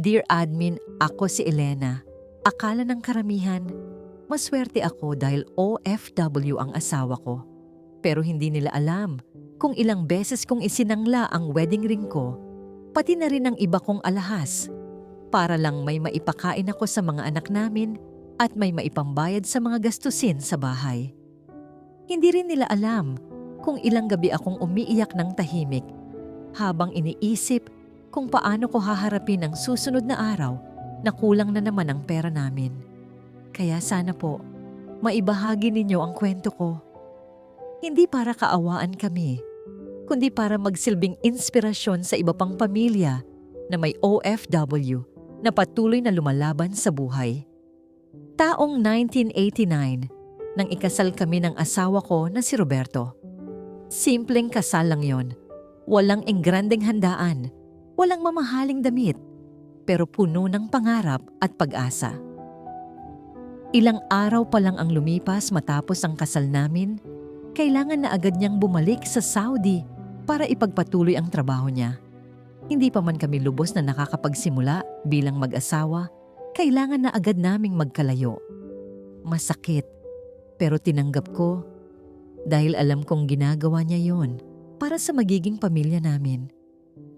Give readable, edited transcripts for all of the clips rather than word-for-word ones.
Dear Admin, ako si Elena. Akala ng karamihan, maswerte ako dahil OFW ang asawa ko. Pero hindi nila alam kung ilang beses kong isinangla ang wedding ring ko, pati na rin ang iba kong alahas, para lang may maipakain ako sa mga anak namin at may maipambayad sa mga gastusin sa bahay. Hindi rin nila alam kung ilang gabi akong umiiyak ng tahimik habang iniisip kung paano ko haharapin ang susunod na araw na kulang na naman ang pera namin. Kaya sana po, maibahagi ninyo ang kwento ko. Hindi para kaawaan kami, kundi para magsilbing inspirasyon sa iba pang pamilya na may OFW na patuloy na lumalaban sa buhay. Taong 1989, nang ikasal kami ng asawa ko na si Roberto. Simpleng kasal lang yon. Walang engrandeng handaan, walang mamahaling damit, pero puno ng pangarap at pag-asa. Ilang araw pa lang ang lumipas matapos ang kasal namin, kailangan na agad niyang bumalik sa Saudi para ipagpatuloy ang trabaho niya. Hindi pa man kami lubos na nakakapagsimula bilang mag-asawa, kailangan na agad naming magkalayo. Masakit, pero tinanggap ko dahil alam kong ginagawa niya yon para sa magiging pamilya namin.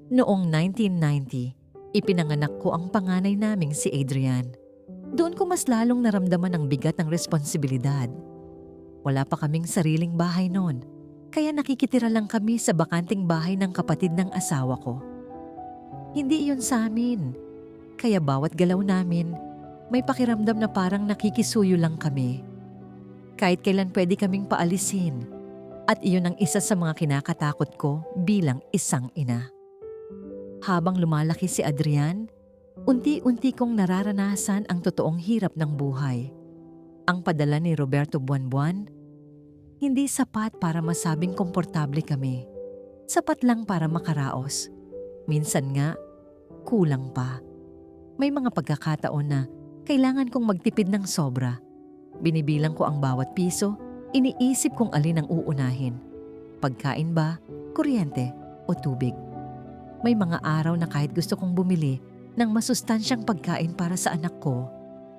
Noong 1990, ipinanganak ko ang panganay naming si Adrian. Doon ko mas lalong naramdaman ang bigat ng responsibilidad. Wala pa kaming sariling bahay noon, kaya nakikitira lang kami sa bakanting bahay ng kapatid ng asawa ko. Hindi iyon sa amin, kaya bawat galaw namin, may pakiramdam na parang nakikisuyo lang kami. Kahit kailan pwede kaming paalisin, at iyon ang isa sa mga kinakatakot ko bilang isang ina. Habang lumalaki si Adrian, unti-unti kong nararanasan ang totoong hirap ng buhay. Ang padala ni Roberto buwan-buwan, hindi sapat para masabing komportable kami. Sapat lang para makaraos. Minsan nga, kulang pa. May mga pagkakataon na kailangan kong magtipid ng sobra. Binibilang ko ang bawat piso, iniisip kong alin ang uunahin. Pagkain ba, kuryente o tubig? May mga araw na kahit gusto kong bumili ng masustansyang pagkain para sa anak ko,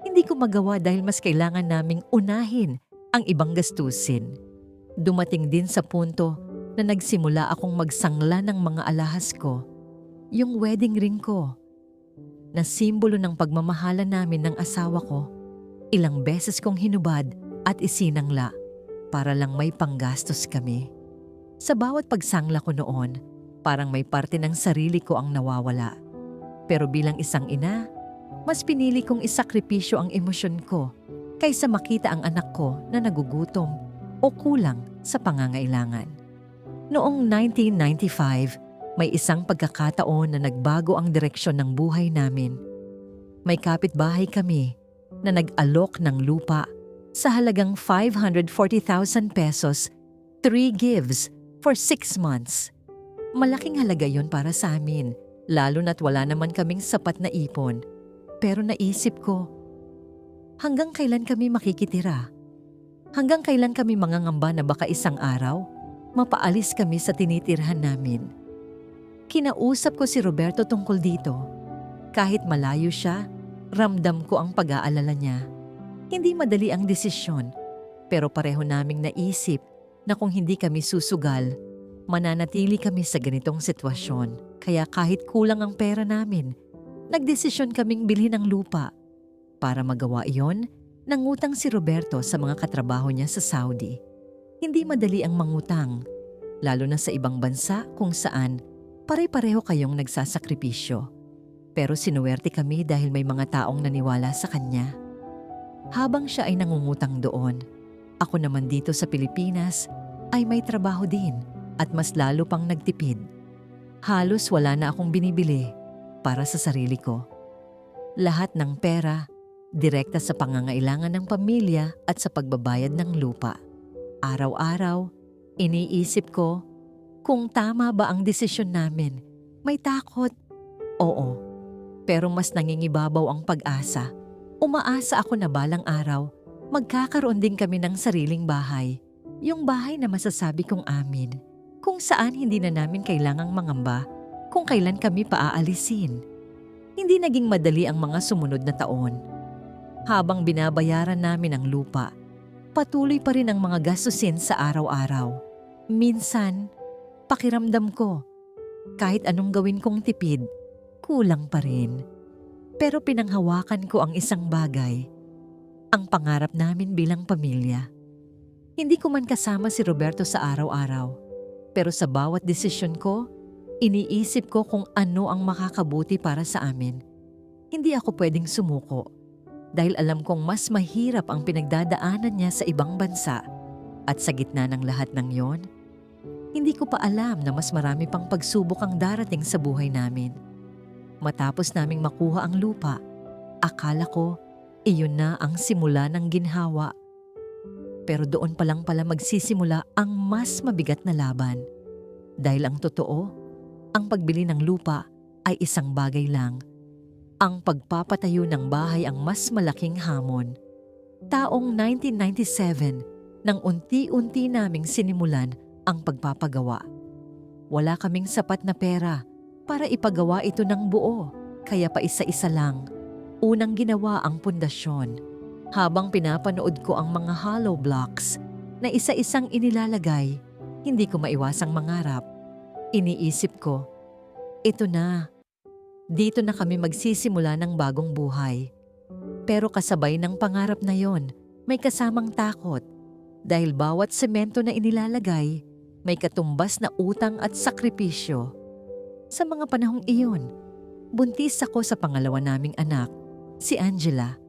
hindi ko magawa dahil mas kailangan naming unahin ang ibang gastusin. Dumating din sa punto na nagsimula akong magsangla ng mga alahas ko, yung wedding ring ko, na simbolo ng pagmamahala namin ng asawa ko. Ilang beses kong hinubad at isinangla para lang may panggastos kami. Sa bawat pagsangla ko noon, parang may parte ng sarili ko ang nawawala. Pero bilang isang ina, mas pinili kong isakripisyo ang emosyon ko kaysa makita ang anak ko na nagugutom o kulang sa pangangailangan. Noong 1995, may isang pagkakataon na nagbago ang direksyon ng buhay namin. May kapitbahay kami na nag-alok ng lupa sa halagang 540,000 pesos, 3 gives for 6 months. Malaking halaga yon para sa amin, lalo na't wala naman kaming sapat na ipon. Pero naisip ko, hanggang kailan kami makikitira? Hanggang kailan kami mangangamba na baka isang araw, mapaalis kami sa tinitirhan namin? Kinausap ko si Roberto tungkol dito. Kahit malayo siya, ramdam ko ang pag-aalala niya. Hindi madali ang desisyon, pero pareho naming naisip na kung hindi kami susugal, mananatili kami sa ganitong sitwasyon. Kaya kahit kulang ang pera namin, nagdesisyon kaming bilhin ang lupa. Para magawa iyon, nangutang si Roberto sa mga katrabaho niya sa Saudi. Hindi madali ang mangutang, lalo na sa ibang bansa kung saan pare-pareho kayong nagsasakripisyo. Pero sinuwerte kami dahil may mga taong naniwala sa kanya. Habang siya ay nangungutang doon, ako naman dito sa Pilipinas ay may trabaho din at mas lalo pang nagtipid. Halos wala na akong binibili para sa sarili ko. Lahat ng pera, direkta sa pangangailangan ng pamilya at sa pagbabayad ng lupa. Araw-araw, iniisip ko kung tama ba ang desisyon namin. May takot. Oo, pero mas nangingibabaw ang pag-asa. Umaasa ako na balang araw, magkakaroon din kami ng sariling bahay. Yung bahay na masasabi kong amin, kung saan hindi na namin kailangang mangamba kung kailan kami paaalisin. Hindi naging madali ang mga sumunod na taon. Habang binabayaran namin ang lupa, patuloy pa rin ang mga gastusin sa araw-araw. Minsan, pakiramdam ko, kahit anong gawin kong tipid, kulang pa rin. Pero pinanghawakan ko ang isang bagay, ang pangarap namin bilang pamilya. Hindi ko man kasama si Roberto sa araw-araw, pero sa bawat desisyon ko, iniisip ko kung ano ang makakabuti para sa amin. Hindi ako pwedeng sumuko dahil alam kong mas mahirap ang pinagdadaanan niya sa ibang bansa at sa gitna ng lahat ng yon, hindi ko pa alam na mas marami pang pagsubok ang darating sa buhay namin. Matapos naming makuha ang lupa, akala ko iyon na ang simula ng ginhawa. Pero doon pa lang pala magsisimula ang mas mabigat na laban. Dahil ang totoo, ang pagbili ng lupa ay isang bagay lang. Ang pagpapatayo ng bahay ang mas malaking hamon. Taong 1997 nang unti-unti naming sinimulan ang pagpapagawa. Wala kaming sapat na pera para ipagawa ito ng buo, kaya pa isa-isa lang. Unang ginawa ang pundasyon. Habang pinapanood ko ang mga hollow blocks na isa-isang inilalagay, hindi ko maiwasang mangarap. Iniisip ko, ito na. Dito na kami magsisimula ng bagong buhay. Pero kasabay ng pangarap na yon, may kasamang takot. Dahil bawat semento na inilalagay, may katumbas na utang at sakripisyo. Sa mga panahong iyon, buntis ako sa pangalawa naming anak, si Angela.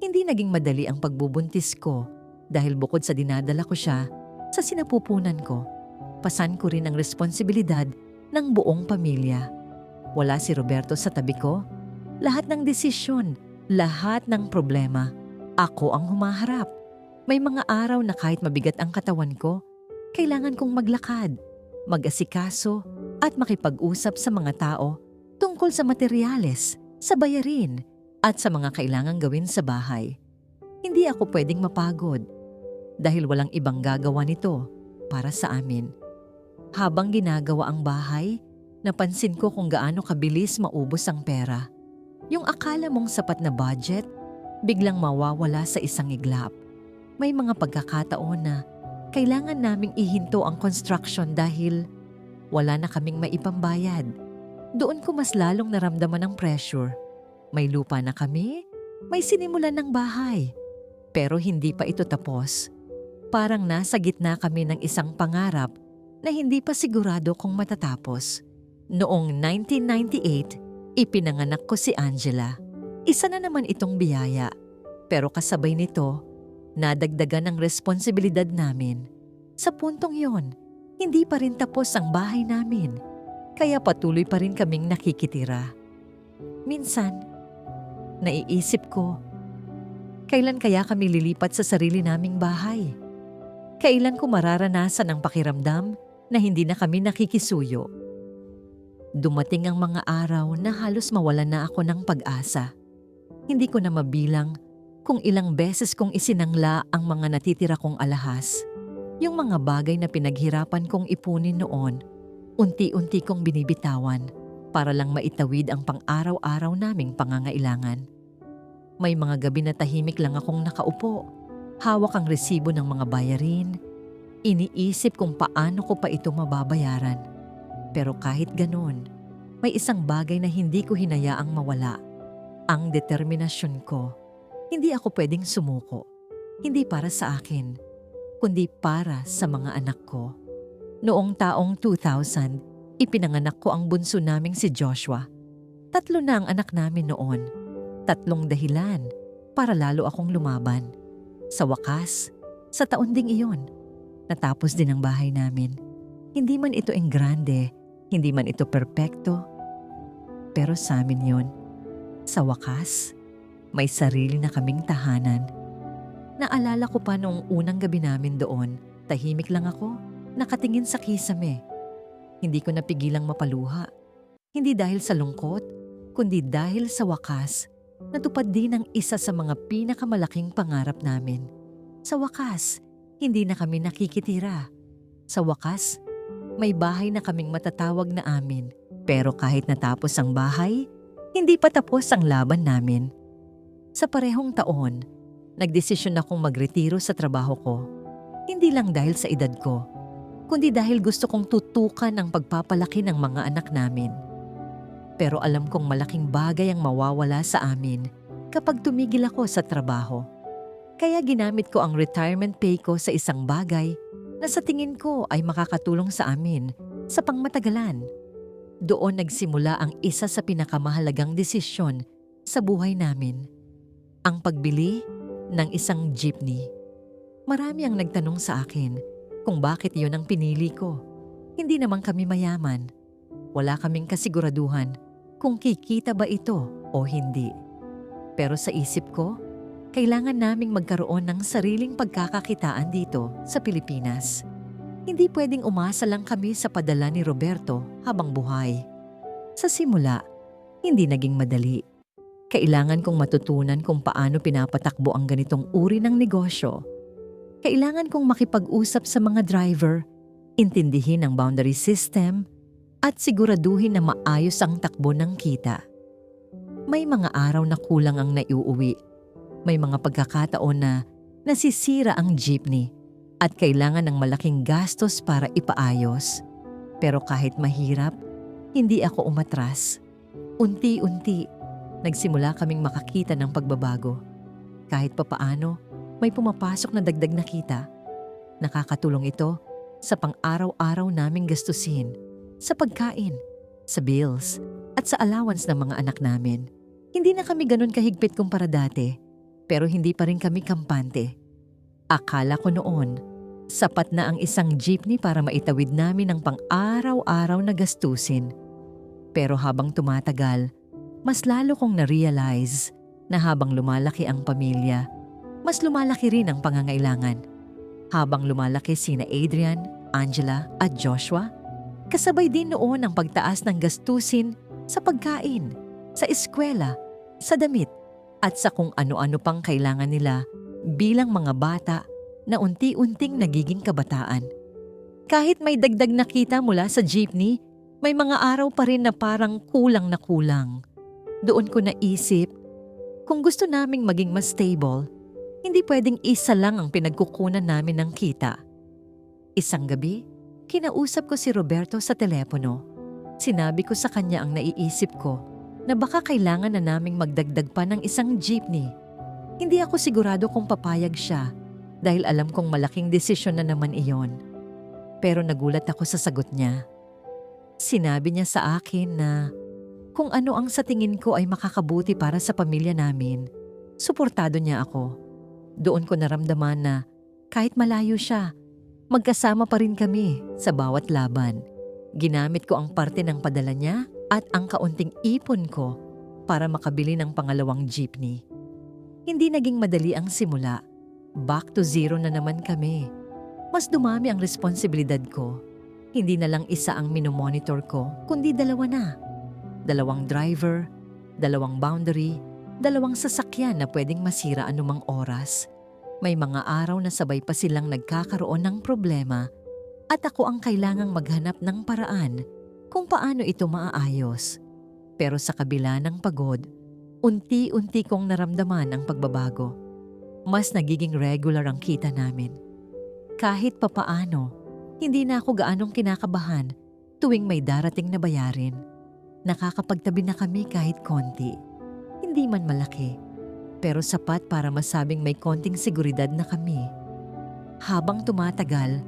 Hindi naging madali ang pagbubuntis ko dahil bukod sa dinadala ko siya sa sinapupunan ko, pasan ko rin ang responsibilidad ng buong pamilya. Wala si Roberto sa tabi ko. Lahat ng desisyon, lahat ng problema, ako ang humaharap. May mga araw na kahit mabigat ang katawan ko, kailangan kong maglakad, mag-asikaso at makipag-usap sa mga tao tungkol sa materyales, sa bayarin at sa mga kailangang gawin sa bahay. Hindi ako pwedeng mapagod dahil walang ibang gagawa nito para sa amin. Habang ginagawa ang bahay, napansin ko kung gaano kabilis maubos ang pera. Yung akala mong sapat na budget, biglang mawawala sa isang iglap. May mga pagkakataon na kailangan naming ihinto ang construction dahil wala na kaming maipambayad. Doon ko mas lalong naramdaman ang pressure. May lupa na kami, may sinimulan ng bahay. Pero hindi pa ito tapos. Parang nasa gitna kami ng isang pangarap na hindi pa sigurado kung matatapos. Noong 1998, ipinanganak ko si Angela. Isa na naman itong biyaya. Pero kasabay nito, nadagdagan ang responsibilidad namin. Sa puntong yon, hindi pa rin tapos ang bahay namin. Kaya patuloy pa rin kaming nakikitira. Minsan, naiisip ko, kailan kaya kami lilipat sa sarili naming bahay? Kailan ko mararanasan ang pakiramdam na hindi na kami nakikisuyo? Dumating ang mga araw na halos mawalan na ako ng pag-asa. Hindi ko na mabilang kung ilang beses kong isinangla ang mga natitira kong alahas. Yung mga bagay na pinaghirapan kong ipunin noon, unti-unti kong binibitawan para lang maitawid ang pang-araw-araw naming pangangailangan. May mga gabi na tahimik lang akong nakaupo, hawak ang resibo ng mga bayarin. Iniisip kung paano ko pa ito mababayaran. Pero kahit ganun, may isang bagay na hindi ko hinayaang mawala. Ang determinasyon ko. Hindi ako pwedeng sumuko. Hindi para sa akin, kundi para sa mga anak ko. Noong taong 2000, ipinanganak ko ang bunso naming si Joshua. 3 na ang anak namin noon. 3 dahilan para lalo akong lumaban. Sa wakas, sa taon ding iyon, natapos din ang bahay namin. Hindi man ito enggrande, hindi man ito perpekto, pero sa amin yon. Sa wakas, may sarili na kaming tahanan. Naalala ko pa noong unang gabi namin doon, tahimik lang ako, nakatingin sa kisame. Hindi ko napigilang mapaluha. Hindi dahil sa lungkot, kundi dahil sa wakas, natupad din ang isa sa mga pinakamalaking pangarap namin. Sa wakas, hindi na kami nakikitira. Sa wakas, may bahay na kaming matatawag na amin. Pero kahit natapos ang bahay, Hindi pa tapos ang laban namin. Sa parehong taon, nagdesisyon akong magretiro sa trabaho ko. Hindi lang dahil sa edad ko, kundi dahil gusto kong tutukan ang pagpapalaki ng mga anak namin. Pero alam kong malaking bagay ang mawawala sa amin kapag tumigil ako sa trabaho. Kaya ginamit ko ang retirement pay ko sa isang bagay na sa tingin ko ay makakatulong sa amin sa pangmatagalan. Doon nagsimula ang isa sa pinakamahalagang desisyon sa buhay namin, ang pagbili ng isang jeepney. Marami ang nagtanong sa akin kung bakit yon ang pinili ko. Hindi naman kami mayaman. Wala kaming kasiguraduhan kung kikita ba ito o hindi. Pero sa isip ko, kailangan naming magkaroon ng sariling pagkakakitaan dito sa Pilipinas. Hindi pwedeng umasa lang kami sa padala ni Roberto habang buhay. Sa simula, hindi naging madali. Kailangan kong matutunan kung paano pinapatakbo ang ganitong uri ng negosyo. Kailangan kong makipag-usap sa mga driver, intindihin ang boundary system, at siguraduhin na maayos ang takbo ng kita. May mga araw na kulang ang naiuuwi. May mga pagkakataon na nasisira ang jeepney at kailangan ng malaking gastos para ipaayos. Pero kahit mahirap, hindi ako umatras. Unti-unti, nagsimula kaming makakita ng pagbabago. Kahit papaano, may pumapasok na dagdag na kita. Nakakatulong ito sa pang-araw-araw naming gastusin, sa pagkain, sa bills, at sa allowance ng mga anak namin. Hindi na kami ganun kahigpit kumpara dati, pero hindi pa rin kami kampante. Akala ko noon, sapat na ang isang jeepney para maitawid namin ang pang-araw-araw na gastusin. Pero habang tumatagal, mas lalo kong na-realize na habang lumalaki ang pamilya, mas lumalaki rin ang pangangailangan. Habang lumalaki sina Adrian, Angela at Joshua, kasabay din noon ang pagtaas ng gastusin sa pagkain, sa eskwela, sa damit, at sa kung ano-ano pang kailangan nila bilang mga bata na unti-unting nagiging kabataan. Kahit may dagdag na kita mula sa jeepney, may mga araw pa rin na parang kulang na kulang. Doon ko naisip, kung gusto naming maging mas stable, hindi pwedeng isa lang ang pinagkukunan namin ng kita. Isang gabi, kinausap ko si Roberto sa telepono. Sinabi ko sa kanya ang naiisip ko na baka kailangan na naming magdagdag pa ng isang jeepney. Hindi ako sigurado kung papayag siya dahil alam kong malaking desisyon na naman iyon. Pero nagulat ako sa sagot niya. Sinabi niya sa akin na kung ano ang sa tingin ko ay makakabuti para sa pamilya namin, suportado niya ako. Doon ko naramdaman na kahit malayo siya, magkasama pa rin kami sa bawat laban. Ginamit ko ang parte ng padala niya at ang kaunting ipon ko para makabili ng pangalawang jeepney. Hindi naging madali ang simula. Back to zero na naman kami. Mas dumami ang responsibilidad ko. Hindi na lang isa ang minomonitor ko, kundi dalawa na. 2 driver, 2 boundary, 2 sasakyan na pwedeng masira anumang oras. May mga araw na sabay pa silang nagkakaroon ng problema at ako ang kailangang maghanap ng paraan kung paano ito maaayos. Pero sa kabila ng pagod, unti-unti kong naramdaman ang pagbabago. Mas nagiging regular ang kita namin. Kahit papaano, hindi na ako gaanong kinakabahan tuwing may darating na bayarin. Nakakapagtabi na kami kahit konti. Hindi man malaki, pero sapat para masabing may konting seguridad na kami. Habang tumatagal,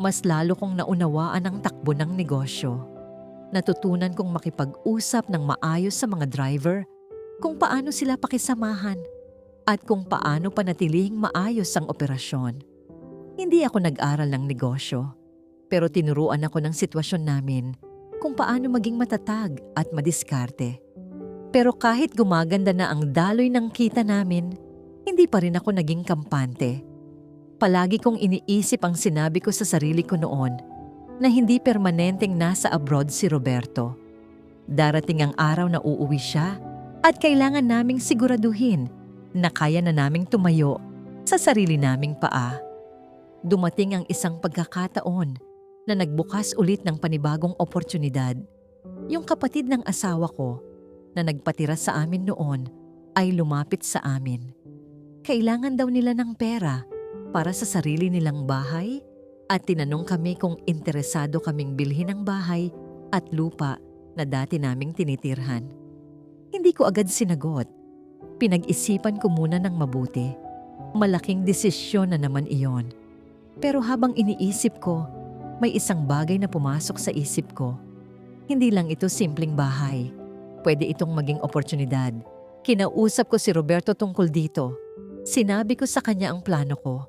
mas lalo kong naunawaan ang takbo ng negosyo. Natutunan kong makipag-usap ng maayos sa mga driver, kung paano sila pakisamahan, at kung paano panatilihing maayos ang operasyon. Hindi ako nag-aral ng negosyo, pero tinuruan ako ng sitwasyon namin kung paano maging matatag at madiskarte. Pero kahit gumaganda na ang daloy ng kita namin, hindi pa rin ako naging kampante. Palagi kong iniisip ang sinabi ko sa sarili ko noon na hindi permanenteng nasa abroad si Roberto. Darating ang araw na uuwi siya at kailangan naming siguraduhin na kaya na naming tumayo sa sarili naming paa. Dumating ang isang pagkakataon na nagbukas ulit ng panibagong oportunidad. Yung kapatid ng asawa ko, na nagpatira sa amin noon ay lumapit sa amin. Kailangan daw nila ng pera para sa sarili nilang bahay at tinanong kami kung interesado kaming bilhin ang bahay at lupa na dati naming tinitirhan. Hindi ko agad sinagot. Pinag-isipan ko muna ng mabuti. Malaking desisyon na naman iyon. Pero habang iniisip ko, may isang bagay na pumasok sa isip ko. Hindi lang ito simpleng bahay. Pwede itong maging oportunidad. Kinausap ko si Roberto tungkol dito. Sinabi ko sa kanya ang plano ko.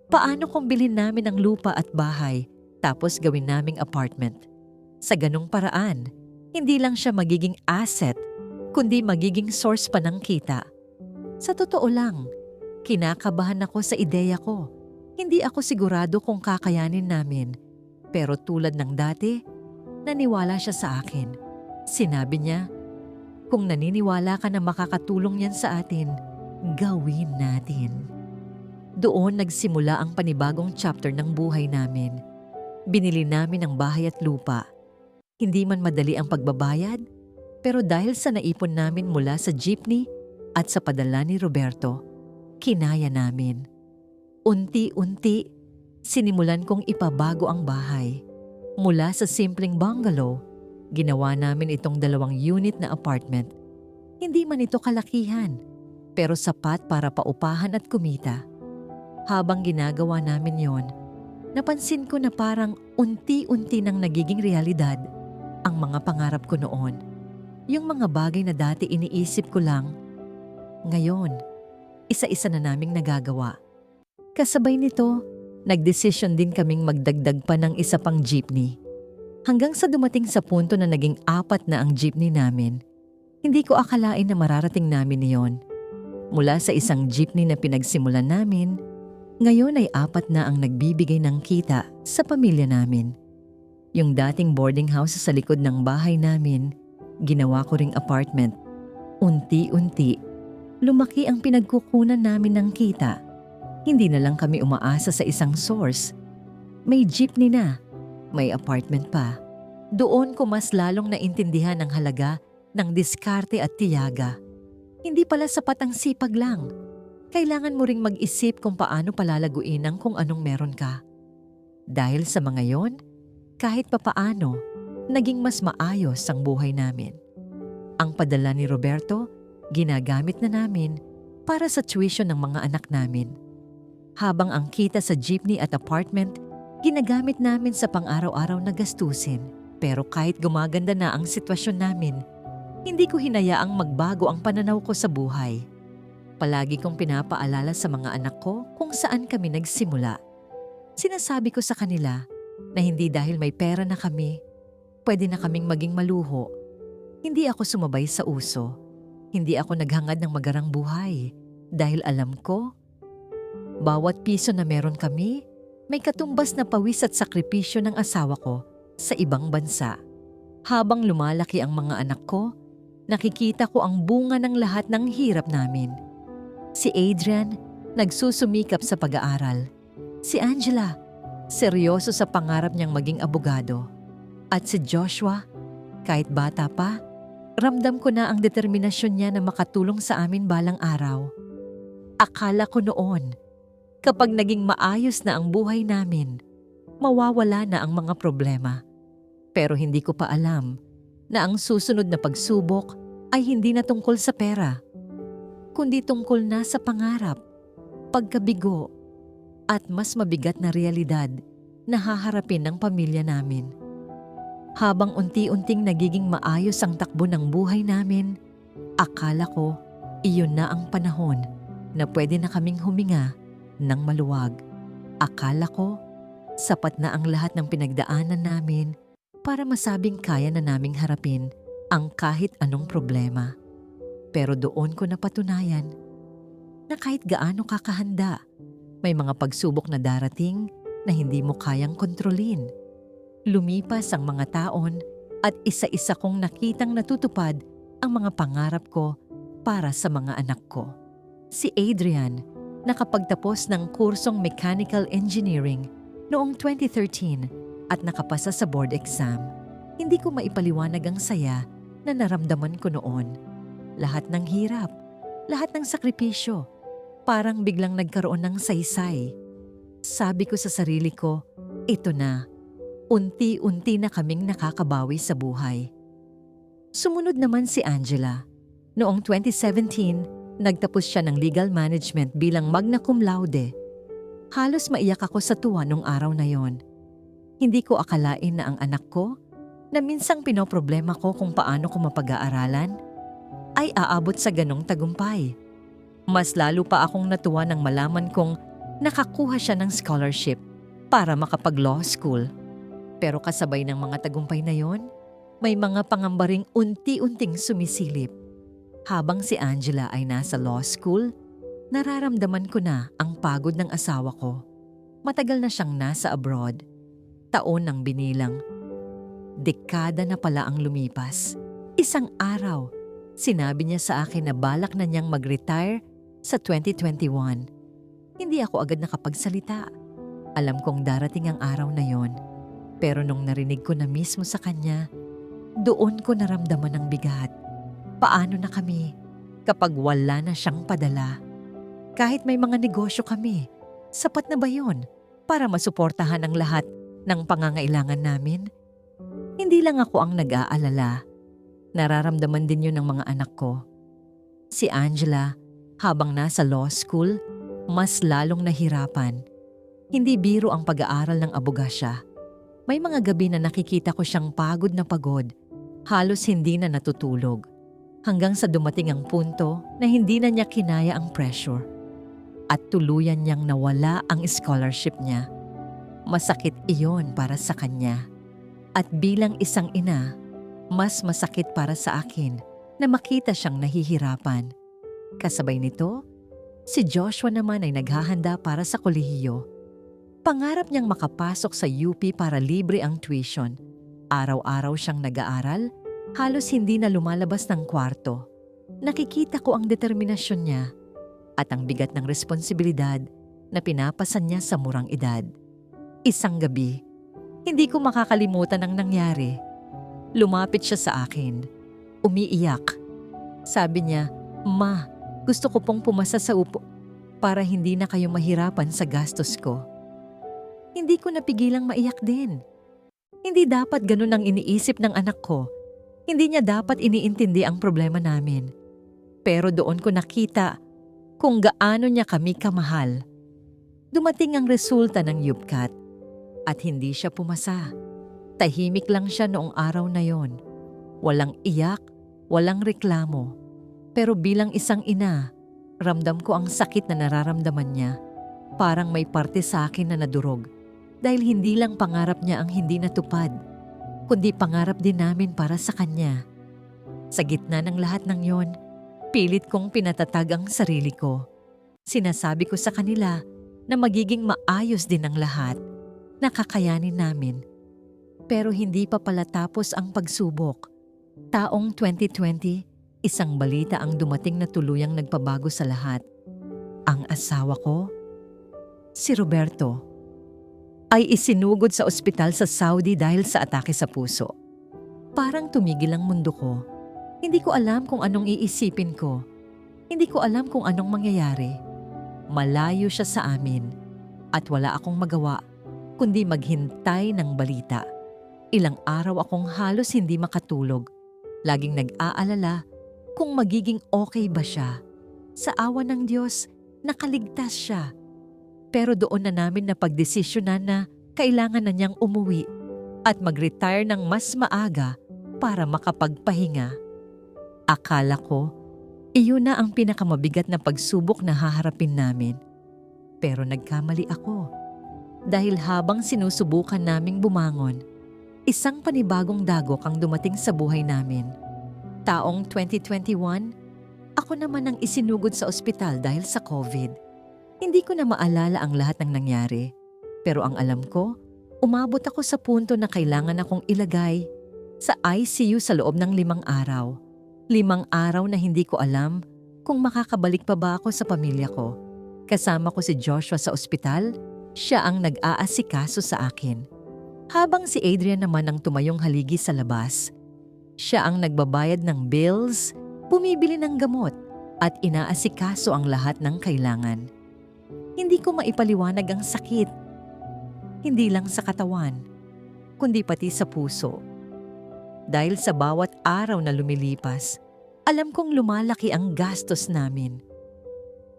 Paano kung bilhin namin ang lupa at bahay tapos gawin naming apartment? Sa ganung paraan, hindi lang siya magiging asset, kundi magiging source pa ng kita. Sa totoo lang, kinakabahan ako sa ideya ko. Hindi ako sigurado kung kakayanin namin. Pero tulad ng dati, naniwala siya sa akin. Sinabi niya, kung naniniwala ka na makakatulong yan sa atin, gawin natin. Doon nagsimula ang panibagong chapter ng buhay namin. Binili namin ang bahay at lupa. Hindi man madali ang pagbabayad, pero dahil sa naipon namin mula sa jeepney at sa padala ni Roberto, kinaya namin. Unti-unti, sinimulan kong ipabago ang bahay. Mula sa simpleng bungalow, ginawa namin itong 2-unit na apartment. Hindi man ito kalakihan, pero sapat para paupahan at kumita. Habang ginagawa namin yon, napansin ko na parang unti-unti nang nagiging realidad ang mga pangarap ko noon. Yung mga bagay na dati iniisip ko lang, ngayon, isa-isa na naming nagagawa. Kasabay nito, nagdesisyon din kaming magdagdag pa ng isa pang jeepney. Hanggang sa dumating sa punto na naging 4 na ang jeepney namin. Hindi ko akalain na mararating namin iyon. Mula sa isang jeepney na pinagsimulan namin, ngayon ay 4 na ang nagbibigay ng kita sa pamilya namin. Yung dating boarding house sa likod ng bahay namin, ginawa ko ring apartment. Unti-unti, lumaki ang pinagkukunan namin ng kita. Hindi na lang kami umaasa sa isang source. May jeepney na, may apartment pa. Doon ko mas lalong naintindihan ang halaga ng diskarte at tiyaga. Hindi pala sapat ang sipag lang. Kailangan mo ring mag-isip kung paano palalaguin ang kung anong meron ka. Dahil sa mga yon, kahit papaano, naging mas maayos ang buhay namin. Ang padala ni Roberto, ginagamit na namin para sa tuition ng mga anak namin. Habang ang kita sa jeepney at apartment, ginagamit namin sa pang-araw-araw na gastusin. Pero kahit gumaganda na ang sitwasyon namin, hindi ko hinayaang magbago ang pananaw ko sa buhay. Palagi kong pinapaalala sa mga anak ko kung saan kami nagsimula. Sinasabi ko sa kanila na hindi dahil may pera na kami, pwede na kaming maging maluho. Hindi ako sumabay sa uso. Hindi ako naghangad ng magarang buhay dahil alam ko, bawat piso na meron kami, may katumbas na pawis at sakripisyo ng asawa ko sa ibang bansa. Habang lumalaki ang mga anak ko, nakikita ko ang bunga ng lahat ng hirap namin. Si Adrian, nagsusumikap sa pag-aaral. Si Angela, seryoso sa pangarap niyang maging abogado. At si Joshua, kahit bata pa, ramdam ko na ang determinasyon niya na makatulong sa amin balang araw. Akala ko noon, kapag naging maayos na ang buhay namin, mawawala na ang mga problema. Pero hindi ko pa alam na ang susunod na pagsubok ay hindi na tungkol sa pera, kundi tungkol na sa pangarap, pagkabigo, at mas mabigat na realidad na haharapin ng pamilya namin. Habang unti-unting nagiging maayos ang takbo ng buhay namin, akala ko iyon na ang panahon na pwede na kaming huminga ng maluwag. Akala ko sapat na ang lahat ng pinagdaanan namin para masabing kaya na naming harapin ang kahit anong problema. Pero doon ko napatunayan na kahit gaano kakahanda, may mga pagsubok na darating na hindi mo kayang kontrolin. Lumipas ang mga taon at isa-isa kong nakitang natutupad ang mga pangarap ko para sa mga anak ko. Si Adrian, nakapagtapos ng kursong Mechanical Engineering noong 2013 at nakapasa sa board exam. Hindi ko maipaliwanag ang saya na naramdaman ko noon. lahat ng hirap, lahat ng sakripisyo, parang biglang nagkaroon ng saysay. Sabi ko sa sarili ko, ito na, unti-unti na kaming nakakabawi sa buhay. Sumunod naman si Angela. Noong 2017, nagtapos siya ng legal management bilang magna cum laude. Halos maiyak ako sa tuwa nung araw na yon. Hindi ko akalain na ang anak ko, na minsang pinoproblema ko kung paano ko mapag-aaralan, ay aabot sa ganong tagumpay. Mas lalo pa akong natuwa nang malaman kong nakakuha siya ng scholarship para makapag-law school. Pero kasabay ng mga tagumpay na yon, may mga pangambaring unti-unting sumisilip. Habang si Angela ay nasa law school, nararamdaman ko na ang pagod ng asawa ko. Matagal na siyang nasa abroad. Taon nang binilang. Dekada na pala ang lumipas. Isang araw, sinabi niya sa akin na balak na niyang mag-retire sa 2021. Hindi ako agad nakapagsalita. Alam kong darating ang araw na yon. Pero nung narinig ko na mismo sa kanya, doon ko naramdaman ang bigat. Paano na kami kapag wala na siyang padala? Kahit may mga negosyo kami, sapat na ba yon para masuportahan ang lahat ng pangangailangan namin? Hindi lang ako ang nag-aalala. Nararamdaman din yun ng mga anak ko. Si Angela, habang nasa law school, mas lalong nahirapan. Hindi biro ang pag-aaral ng abogasya. May mga gabi na nakikita ko siyang pagod na pagod, halos hindi na natutulog. Hanggang sa dumating ang punto na hindi na niya kinaya ang pressure. At tuluyan niyang nawala ang scholarship niya. Masakit iyon para sa kanya. At bilang isang ina, mas masakit para sa akin na makita siyang nahihirapan. Kasabay nito, si Joshua naman ay naghahanda para sa kolehiyo. Pangarap niyang makapasok sa UP para libre ang tuition. Araw-araw siyang nag-aaral, halos hindi na lumalabas ng kwarto. Nakikita ko ang determinasyon niya at ang bigat ng responsibilidad na pinapasan niya sa murang edad. Isang gabi, hindi ko makakalimutan ang nangyari. Lumapit siya sa akin. Umiiyak. Sabi niya, "Ma, gusto ko pong pumasa sa upo para hindi na kayo mahirapan sa gastos ko." Hindi ko napigilang maiyak din. Hindi dapat ganun ang iniisip ng anak ko. Hindi niya dapat iniintindi ang problema namin. Pero doon ko nakita kung gaano niya kami kamahal. Dumating ang resulta ng UPCAT. At hindi siya pumasa. Tahimik lang siya noong araw na yon. Walang iyak, walang reklamo. Pero bilang isang ina, ramdam ko ang sakit na nararamdaman niya. Parang may parte sa akin na nadurog. Dahil hindi lang pangarap niya ang hindi natupad, kundi pangarap din namin para sa kanya. Sa gitna ng lahat ng yon, pilit kong pinatatag ang sarili ko. Sinasabi ko sa kanila na magiging maayos din ang lahat. Nakakayanin namin. Pero hindi pa pala tapos ang pagsubok. Taong 2020, isang balita ang dumating na tuluyang nagpabago sa lahat. Ang asawa ko, si Roberto, ay isinugod sa ospital sa Saudi dahil sa atake sa puso. Parang tumigil ang mundo ko. Hindi ko alam kung anong iisipin ko. Hindi ko alam kung anong mangyayari. Malayo siya sa amin at wala akong magawa kundi maghintay ng balita. Ilang araw akong halos hindi makatulog. Laging nag-aalala kung magiging okay ba siya. Sa awa ng Diyos, nakaligtas siya. Pero doon na namin napagdesisyonan na kailangan na niyang umuwi at mag-retire ng mas maaga para makapagpahinga. Akala ko, iyon na ang pinakamabigat na pagsubok na haharapin namin. Pero nagkamali ako. Dahil habang sinusubukan naming bumangon, isang panibagong dagok ang dumating sa buhay namin. Taong 2021, ako naman ang isinugod sa ospital dahil sa COVID. Hindi ko na maalala ang lahat ng nangyari. Pero ang alam ko, umabot ako sa punto na kailangan akong ilagay sa ICU sa loob ng 5 araw. 5 araw na hindi ko alam kung makakabalik pa ba ako sa pamilya ko. Kasama ko si Joshua sa ospital, siya ang nag-aasikaso sa akin. Habang si Adrian naman ang tumayong haligi sa labas. Siya ang nagbabayad ng bills, Bumibili ng gamot at inaasikaso ang lahat ng kailangan. Hindi ko maipaliwanag ang sakit, hindi lang sa katawan, kundi pati sa puso. Dahil sa bawat araw na lumilipas, alam kong lumalaki ang gastos namin.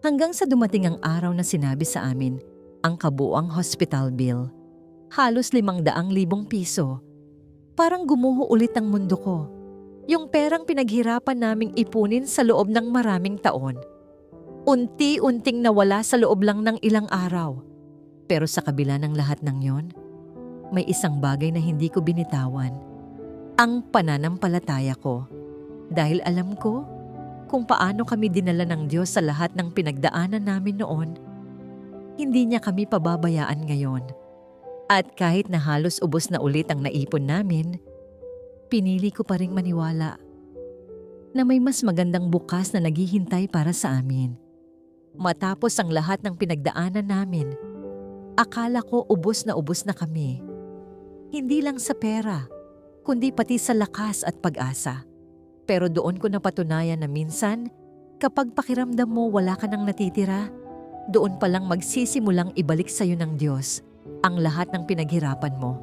Hanggang sa dumating ang araw na sinabi sa amin ang kabuuang hospital bill. Halos 500,000 piso. Parang gumuho ulit ang mundo ko. Yung perang pinaghirapan naming ipunin sa loob ng maraming taon. Unti-unting nawala sa loob lang ng ilang araw. Pero sa kabila ng lahat ng yon, may isang bagay na hindi ko binitawan. Ang pananampalataya ko. Dahil alam ko kung paano kami dinala ng Diyos sa lahat ng pinagdaanan namin noon, hindi niya kami pababayaan ngayon. At kahit na halos ubos na ulit ang naipon namin, pinili ko pa ring maniwala na may mas magandang bukas na naghihintay para sa amin. Matapos ang lahat ng pinagdaanan namin, akala ko ubos na kami. Hindi lang sa pera, kundi pati sa lakas at pag-asa. Pero doon ko napatunayan na minsan, kapag pakiramdam mo wala ka nang natitira, doon palang magsisimulang ibalik sa iyo ng Diyos ang lahat ng pinaghirapan mo.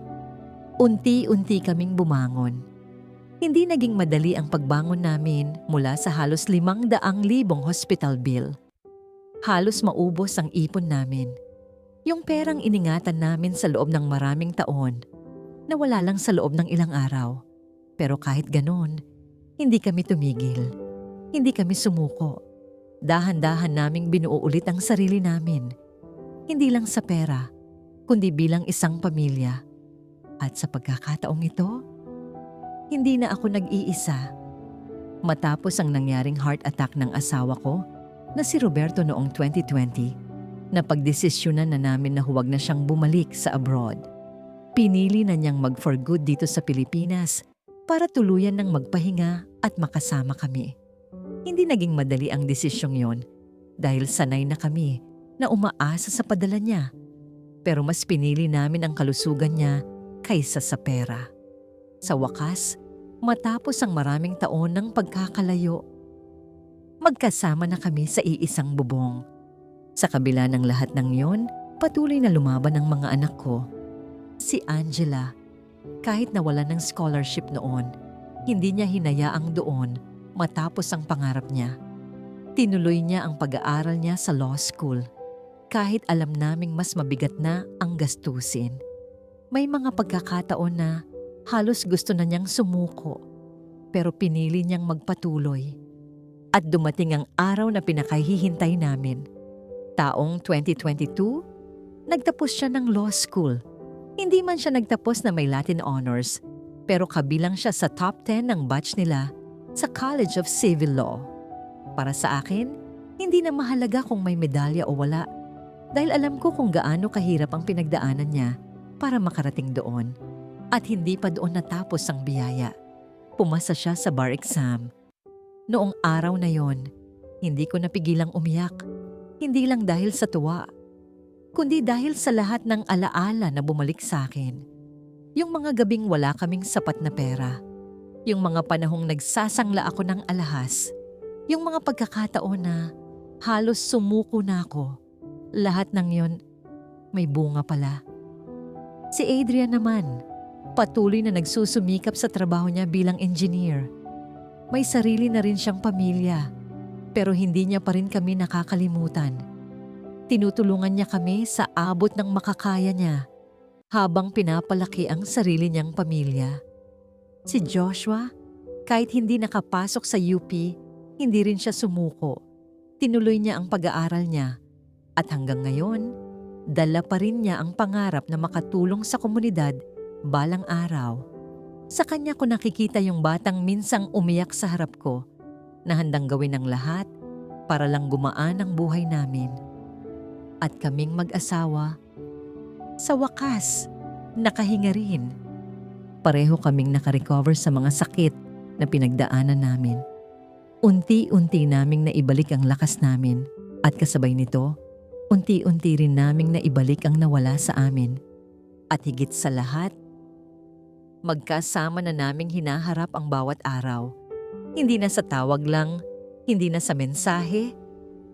Unti-unti kaming bumangon. Hindi naging madali ang pagbangon namin mula sa halos 500,000 hospital bill. Halos maubos ang ipon namin. Yung perang iningatan namin sa loob ng maraming taon, nawala lang sa loob ng ilang araw. Pero kahit ganon, hindi kami tumigil. Hindi kami sumuko. Dahan-dahan naming binuulit ang sarili namin. Hindi lang sa pera, kundi bilang isang pamilya. At sa pagkakataong ito, hindi na ako nag-iisa. Matapos ang nangyaring heart attack ng asawa ko na si Roberto noong 2020, napagdesisyonan na namin na huwag na siyang bumalik sa abroad. Pinili na niyang mag-for good dito sa Pilipinas para tuluyan ng magpahinga at makasama kami. Hindi naging madali ang desisyong yon dahil sanay na kami na umaasa sa padala niya. Pero mas pinili namin ang kalusugan niya kaysa sa pera. Sa wakas, matapos ang maraming taon ng pagkakalayo, magkasama na kami sa iisang bubong. Sa kabila ng lahat ng yon, patuloy na lumaban ang mga anak ko. Si Angela, kahit nawala ng scholarship noon, hindi niya hinayaang doon matapos ang pangarap niya. Tinuloy niya ang pag-aaral niya sa law school, kahit alam naming mas mabigat na ang gastusin. May mga pagkakataon na halos gusto na niyang sumuko, pero pinili niyang magpatuloy. At dumating ang araw na pinakahihintay namin. Taong 2022, nagtapos siya ng law school. Hindi man siya nagtapos na may Latin honors, pero kabilang siya sa top 10 ng batch nila sa College of Civil Law. Para sa akin, hindi na mahalaga kung may medalya o wala, dahil alam ko kung gaano kahirap ang pinagdaanan niya para makarating doon. At hindi pa doon natapos ang biyaya. Pumasa siya sa bar exam. Noong araw na yon, hindi ko napigilang umiyak. Hindi lang dahil sa tuwa, kundi dahil sa lahat ng alaala na bumalik sa akin. Yung mga gabing wala kaming sapat na pera. Yung mga panahong nagsasangla ako ng alahas. Yung mga pagkakataon na halos sumuko na ako. Lahat ng yon, may bunga pala. Si Adrian naman, patuloy na nagsusumikap sa trabaho niya bilang engineer. May sarili na rin siyang pamilya, pero hindi niya pa rin kami nakakalimutan. Tinutulungan niya kami sa abot ng makakaya niya habang pinapalaki ang sarili niyang pamilya. Si Joshua, kahit hindi nakapasok sa UP, hindi rin siya sumuko. Tinuloy niya ang pag-aaral niya at hanggang ngayon, dala pa rin niya ang pangarap na makatulong sa komunidad balang araw. Sa kanya ko nakikita yung batang minsang umiyak sa harap ko na handang gawin ang lahat para lang gumaan ang buhay namin. At kaming mag-asawa, sa wakas, nakahinga rin. Pareho kaming nakarecover sa mga sakit na pinagdaanan namin. Unti-unti naming naibalik ang lakas namin at kasabay nito, unti-unti rin naming naibalik ang nawala sa amin. At higit sa lahat, magkasama na naming hinaharap ang bawat araw. Hindi na sa tawag lang, hindi na sa mensahe,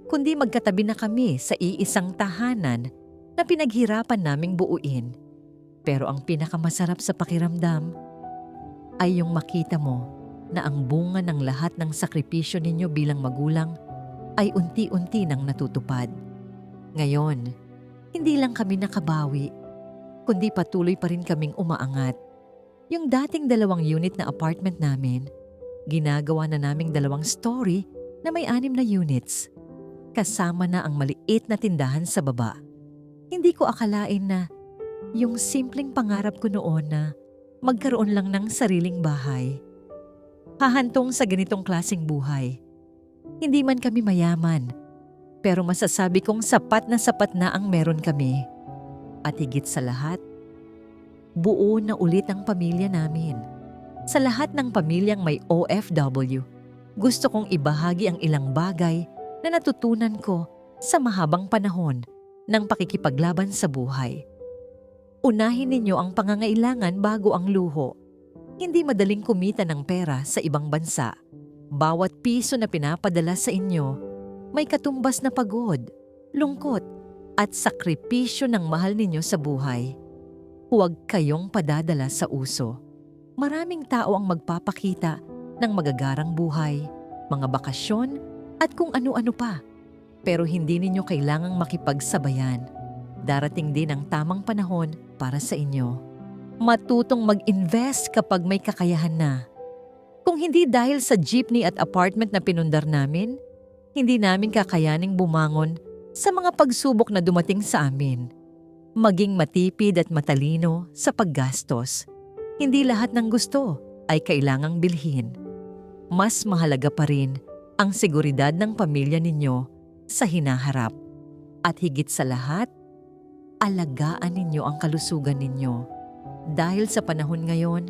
kundi magkatabi na kami sa iisang tahanan na pinaghirapan naming buuin. Pero ang pinakamasarap sa pakiramdam ay yung makita mo na ang bunga ng lahat ng sakripisyo ninyo bilang magulang ay unti-unti nang natutupad. Ngayon, hindi lang kami nakabawi, kundi patuloy pa rin kaming umaangat. Yung dating 2 unit na apartment namin, ginagawa na naming 2 story na may 6 na units. Kasama na ang maliit na tindahan sa baba. Hindi ko akalain na yung simpleng pangarap ko noon na magkaroon lang ng sariling bahay. Hahantong sa ganitong klaseng buhay. Hindi man kami mayaman, pero masasabi kong sapat na ang meron kami. At higit sa lahat, buo na ulit ang pamilya namin. Sa lahat ng pamilyang may OFW, gusto kong ibahagi ang ilang bagay na natutunan ko sa mahabang panahon ng pakikipaglaban sa buhay. Unahin ninyo ang pangangailangan bago ang luho. Hindi madaling kumita ng pera sa ibang bansa. Bawat piso na pinapadala sa inyo, may katumbas na pagod, lungkot, at sakripisyo ng mahal ninyo sa buhay. Huwag kayong padadala sa uso. Maraming tao ang magpapakita ng magagarang buhay, mga bakasyon, at kung ano-ano pa. Pero hindi ninyo kailangang makipagsabayan. Darating din ang tamang panahon para sa inyo. Matutong mag-invest kapag may kakayahan na. Kung hindi dahil sa jeepney at apartment na pinundar namin, hindi namin kakayaning bumangon sa mga pagsubok na dumating sa amin. Maging matipid at matalino sa paggastos. Hindi lahat ng gusto ay kailangang bilhin. Mas mahalaga pa rin ang seguridad ng pamilya ninyo sa hinaharap. At higit sa lahat, alagaan ninyo ang kalusugan ninyo. Dahil sa panahon ngayon,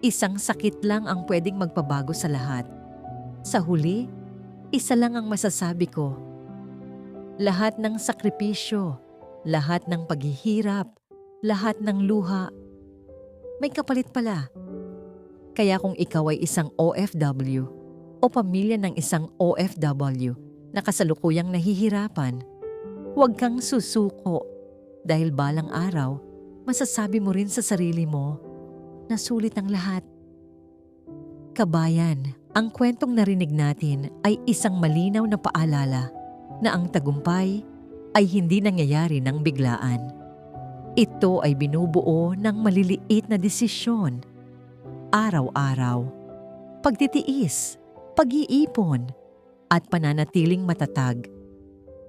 isang sakit lang ang pwedeng magpabago sa lahat. Sa huli, isa lang ang masasabi ko. Lahat ng sakripisyo, lahat ng paghihirap, lahat ng luha, may kapalit pala. Kaya kung ikaw ay isang OFW o pamilya ng isang OFW na kasalukuyang nahihirapan, huwag kang susuko. Dahil balang araw, masasabi mo rin sa sarili mo na sulit ang lahat. Kabayan, ang kwentong narinig natin ay isang malinaw na paalala na ang tagumpay ay hindi nangyayari ng biglaan. Ito ay binubuo ng maliliit na desisyon. Araw-araw, pagtitiis, pag-iipon, at pananatiling matatag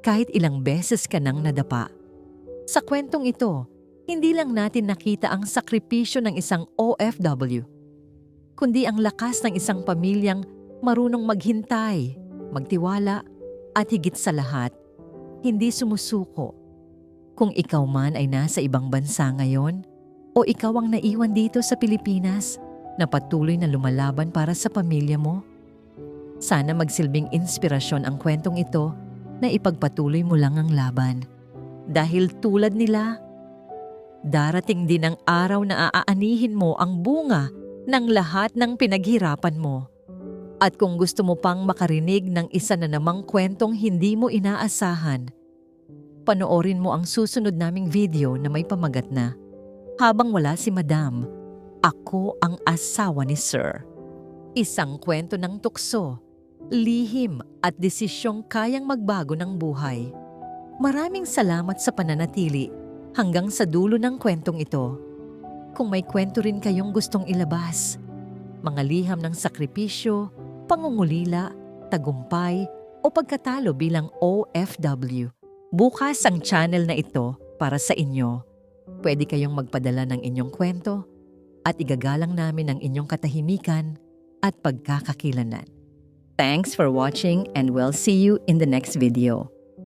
kahit ilang beses ka nang nadapa. Sa kwentong ito, hindi lang natin nakita ang sakripisyo ng isang OFW, kundi ang lakas ng isang pamilyang marunong maghintay, magtiwala, at higit sa lahat, hindi sumusuko. Kung ikaw man ay nasa ibang bansa ngayon, o ikaw ang naiwan dito sa Pilipinas na patuloy na lumalaban para sa pamilya mo, sana magsilbing inspirasyon ang kwentong ito na ipagpatuloy mo lang ang laban. Dahil tulad nila, darating din ang araw na aanihin mo ang bunga ng lahat ng pinaghirapan mo. At kung gusto mo pang makarinig ng isa na namang kwentong hindi mo inaasahan, panoorin mo ang susunod naming video na may pamagat na Habang Wala si Madam, Ako ang Asawa ni Sir. Isang kwento ng tukso, lihim at desisyong kayang magbago ng buhay. Maraming salamat sa pananatili hanggang sa dulo ng kwentong ito. Kung may kwento rin kayong gustong ilabas, mga liham ng sakripisyo, pangungulila, tagumpay o pagkatalo bilang OFW, bukas ang channel na ito para sa inyo. Pwede kayong magpadala ng inyong kwento at igagalang namin ang inyong katahimikan at pagkakakilanan. Thanks for watching and we'll see you in the next video.